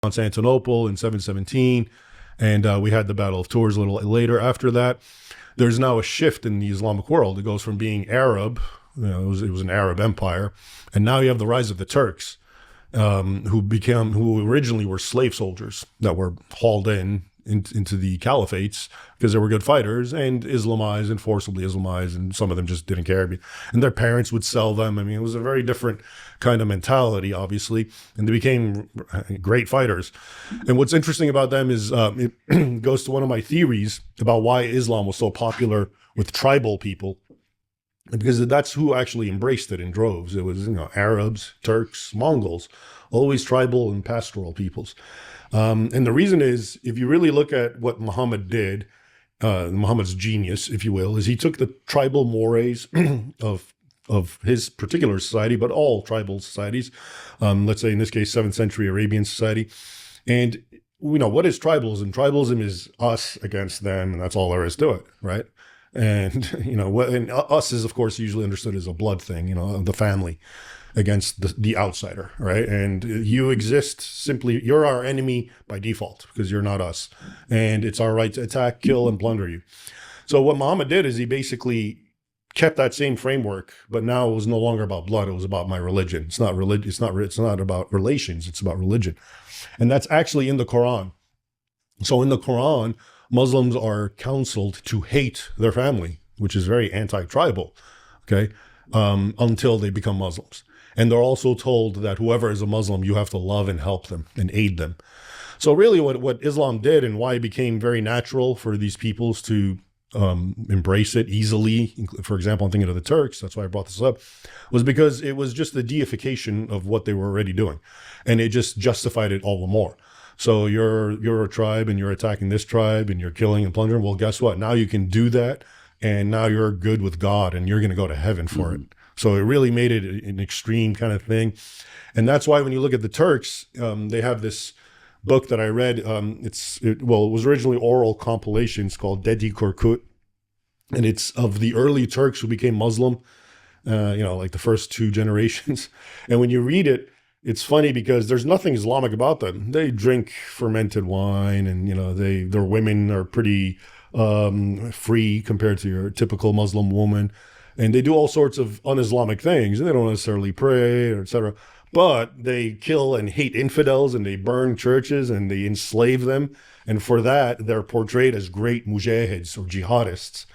Constantinople in 717, and we had the Battle of Tours a little later after that. There's now a shift in the Islamic world. It goes from being Arab, it was an Arab empire, and now you have the rise of the Turks, who originally were slave soldiers that were hauled into the caliphates because they were good fighters, and Islamized and forcibly Islamized, and some of them just didn't care. And their parents would sell them. I mean, it was a very different kind of mentality, obviously, and they became great fighters. And what's interesting about them is it goes to one of my theories about why Islam was so popular with tribal people, because that's who actually embraced it in droves. It was, Arabs, Turks, Mongols, always tribal and pastoral peoples. And the reason is, if you really look at what Muhammad did, Muhammad's genius, if you will, is he took the tribal mores of his particular society, but all tribal societies, let's say in this case, 7th century Arabian society. And what is tribalism? Tribalism is us against them, and that's all there is to it, right? And, and us is, of course, usually understood as a blood thing, the family against the outsider, right? And you exist simply, you're our enemy by default because you're not us. And it's our right to attack, kill, and plunder you. So what Muhammad did is he basically kept that same framework, but now it was no longer about blood. It was about my religion. It's not religion. It's not about relations. It's about religion. And that's actually in the Quran. So in the Quran, Muslims are counseled to hate their family, which is very anti-tribal, okay, until they become Muslims. And they're also told that whoever is a Muslim, you have to love and help them and aid them. So really what Islam did, and why it became very natural for these peoples to embrace it easily, for example, I'm thinking of the Turks, that's why I brought this up, was because it was just the deification of what they were already doing. And it just justified it all the more. So you're a tribe and you're attacking this tribe and you're killing and plundering. Well, guess what? Now you can do that, and now you're good with God and you're going to go to heaven for it. So it really made it an extreme kind of thing. And that's why when you look at the Turks, they have this book that I read. It was originally oral compilations called gbPcorNPPnV. And it's of the early Turks who became Muslim, like the first 2 generations. And when you read it, it's funny because there's nothing Islamic about them. They drink fermented wine, and their women are pretty free compared to your typical Muslim woman, and they do all sorts of un-Islamic things. They don't necessarily pray, or etc. But they kill and hate infidels, and they burn churches, and they enslave them. And for that, they're portrayed as great mujahids or jihadists.